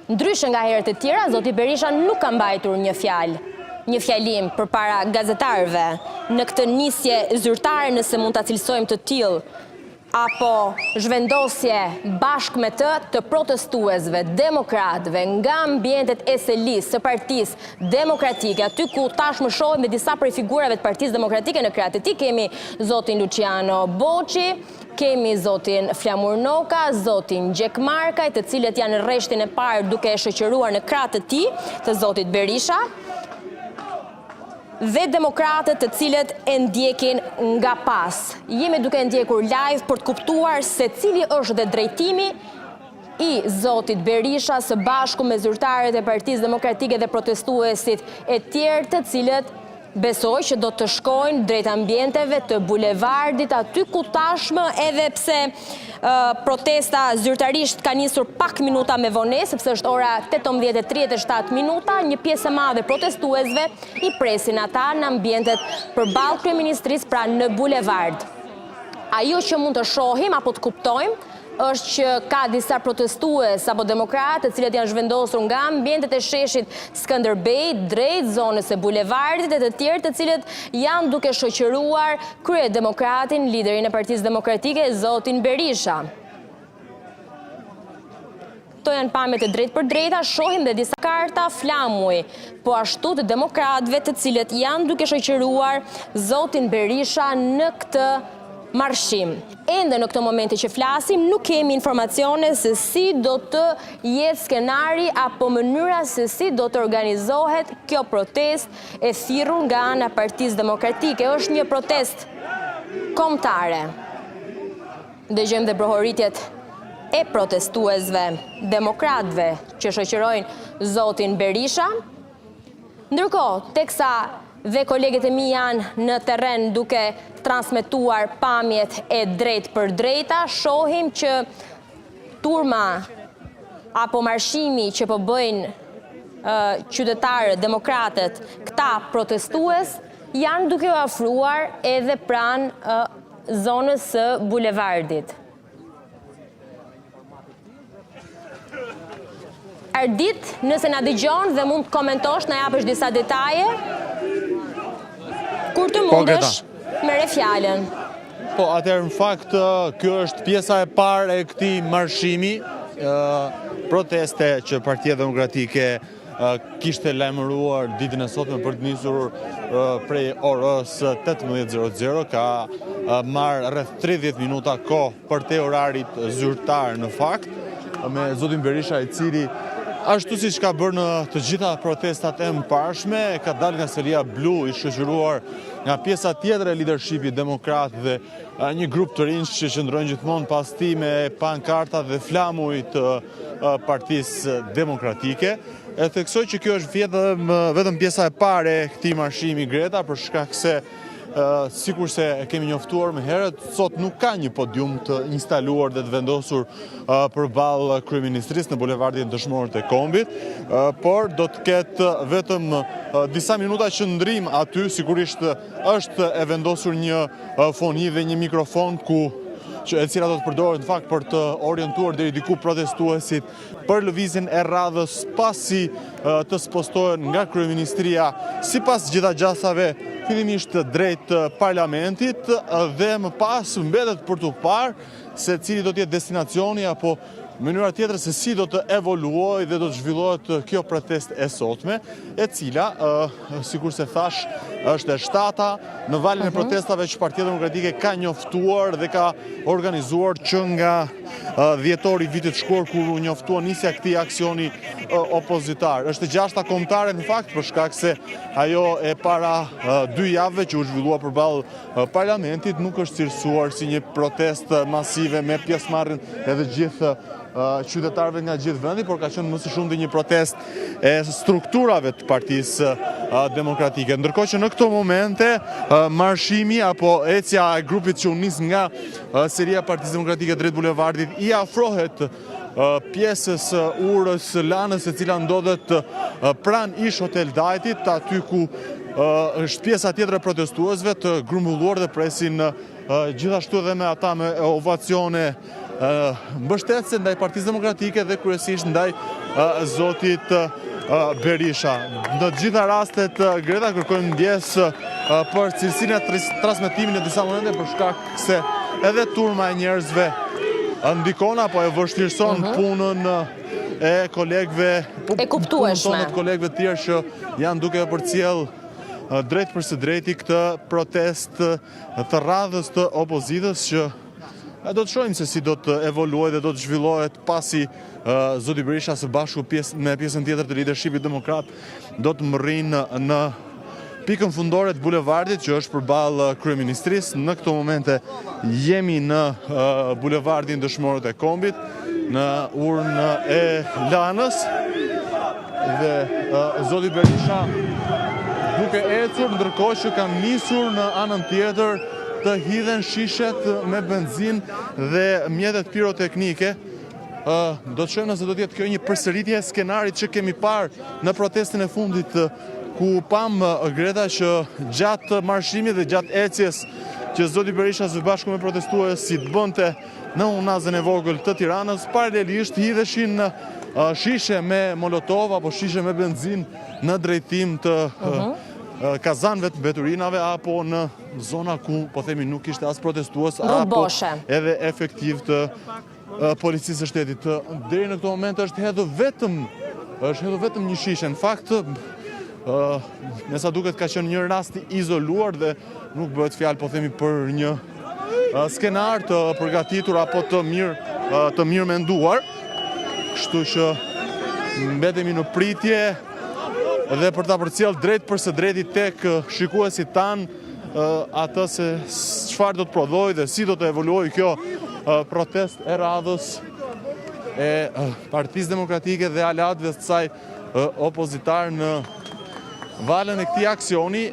Ndryshe nga herët e tjera, zoti Berisha nuk ka mbajtur një fjalim përpara gazetarëve në këtë nisje zyrtare, nëse mund ta cilësojmë të tillë, apo zhvendosje bashkë me të protestuesve, demokratëve nga ambientet e SEL-is, së Partisë Demokratike, aty ku tashmë shohim dhe disa prej figurave të Partisë Demokratike në krah të tij, kemi zotin Luciano Boçi, kemi zotin Flamur Noka, zotin Gjek Markaj, të cilët janë në rreshtin e parë duke e shoqëruar në krah të tij, të zotit Berisha, dhe demokratët të cilët e ndjekin nga pas. Jemi duke ndjekur live për të kuptuar se cili është dhe drejtimi i zotit Berisha së bashku me zyrtarët e Partisë Demokratike dhe protestuesit e tjerë, të cilët besoj që do të shkojnë drejt ambienteve të bulevardit, aty ku tashmë edhe pse protesta zyrtarisht ka nisur pak minuta me vonesë, sepse është ora 18:37 minuta, një pjesë e madhe protestuesve i presin ata në ambientet përballë kryeministrisë, pra në bulevard. Ajo që mund të shohim apo të kuptojmë është që ka disa protestues apo demokratë të cilët janë zhvendosur nga ambientet e sheshit Skënderbej drejt zonës e bulevardit, e të tjerë të cilët janë duke shoqëruar kryedemokratin, liderin e Partisë Demokratike, zotin Berisha. Këto janë pamjet e drejt për drejta, shohim dhe disa karta flamuj, po ashtu të demokratëve të cilët janë duke shoqëruar zotin Berisha në këtë marshim. Ende në këtë momente që flasim, nuk kemi informacione se si do të jetë skenari apo mënyra se si do të organizohet kjo protestë e thirrur nga ana Partisë Demokratike. Është një protestë kombëtare. Dëgjojmë dhe brohoritjet e protestuesve demokratëve që shoqërojnë zotin Berisha. Ndërkohë, teksa dhe kolegët e mi janë në terren duke transmetuar pamjet e drejt për drejta, shohim që turma apo marshimi që po bëjnë qytetarët, demokratët, këta protestues, janë duke u afruar edhe pranë zonës së bulevardit. Ardit, nëse na dëgjon dhe mund të komentosh, na japësh disa detaje, kur të mundesh, merre fjalën. Po, atëherë në fakt, kjo është pjesa e parë e këtij marshimi, proteste që Partia Demokratike kishte lajmëruar ditën e sotme për të nisur prej orës 18:00, ka marrë rreth 30 minuta kohë për te orarit zyrtar në fakt, me zotin Berisha, i cili ashtu si që ka bërë në të gjitha protestat e mëparshme, ka dalë nga selia blu, i shoqëruar nga pjesa tjetër e leadershipit demokrat dhe një grup të rinj që qëndrojnë gjithmonë pas tij me pankarta dhe flamuj të Partisë Demokratike. E theksoj që kjo është vetëm pjesa e parë e këtij marshimi, Greta, për shkak se sikur se kemi njoftuar më herët, sot nuk ka një podium të instaluar dhe të vendosur përballë kryeministrisë në bulevardin Dëshmorët e Kombit, por do të ketë vetëm disa minuta qëndrim aty, sigurisht është e vendosur një foni dhe një mikrofon e cila do të përdoret në fakt për të orientuar deri diku protestuesit për lëvizjen e radhës pasi të spostohen nga kryeministria sipas gjitha gjasave fillimisht drejt parlamentit dhe më pas mbetet për të parë se cili do të jetë destinacioni apo mënyra tjetër se si do të evoluojë dhe do të zhvillohet kjo protestë e sotme, e cila, sikur se thash, është e shtata në valin e protestave që Partia Demokratike ka njoftuar dhe ka organizuar që nga dhjetori vitit shkuar kur u njoftua nisja këtij aksioni opozitar. Është e gjashta kombëtare në fakt për shkak se ajo e para 2 javëve që u zhvillua përballë parlamentit nuk është cilësuar si një protestë masive me pjesëmarrjen edhe gjithë qytetarëve nga gjithë vendi, por ka qenë më së shumti një protestë e strukturave të Partisë Demokratike. Ndërkohë që në këto momente marshimi apo ecja e grupit që u nis nga seria e Partisë Demokratike drejt bulevardit i afrohet pjesës urës Lanës, e cila ndodhet pranë ish Hotel Dajtit, aty ku është pjesa tjetër e protestuesve të grumbulluar dhe presin gjithashtu edhe me ata me ovacione mbështetëse ndaj Partisë Demokratike dhe kryesisht ndaj zotit Berisha. Në gjitha rastet, Greta kërkojnë ndjes për cilësinë e transmetimit në disa momente për shkak se edhe turma e njerëzve ndikon apo e vështirëson punën e kolegëve, e kuptueshme, kolegëve të tjerë që janë duke përcjell drejt për së drejti këtë protest të radhës të opozitës që do të shohim se si do të evoluojë dhe do të zhvillohet pasi zoti Berisha së bashku me pjesën tjetër të leadershipit demokrat do të mërrinë në pikën fundore të bulevardit që është përballë kryeministrisë. Në këto momente jemi në bulevardin Dëshmorët e Kombit, në urën e Lanës dhe zoti Berisha duke ecur ndërkohë që kanë nisur në anën tjetër të hidhen shishet me benzinë dhe mjetet piroteknike. Do të shohim nëse do të jetë kjo një përsëritje e skenarit që kemi parë në protestën e fundit ku pam Greta që gjatë marshimit dhe gjatë ecjes që zoti Berisha së bashku me protestues si të bënte në unazën e vogël të Tiranës, paralelisht hidheshin shishe me molotov apo shishe me benzinë në drejtim të kazanëve të mbeturinave apo në zona ku po themi nuk ishte as protestues apo edhe efektiv të policisë së shtetit. Deri në këtë moment është hedhur vetëm një shishe. Në fakt, me sa duket ka qenë një rast i izoluar dhe nuk bëhet fjalë po themi për një skenar të përgatitur apo të mirë menduar. Kështu që mbetemi në pritje dhe për ta përcjellë drejt për së drejti tek shikuesit tanë atë se çfarë do të prodhojë dhe si do të evoluojë kjo protest e radhës e Partisë Demokratike dhe aleatëve të saj opozitar në valën e këtij aksioni.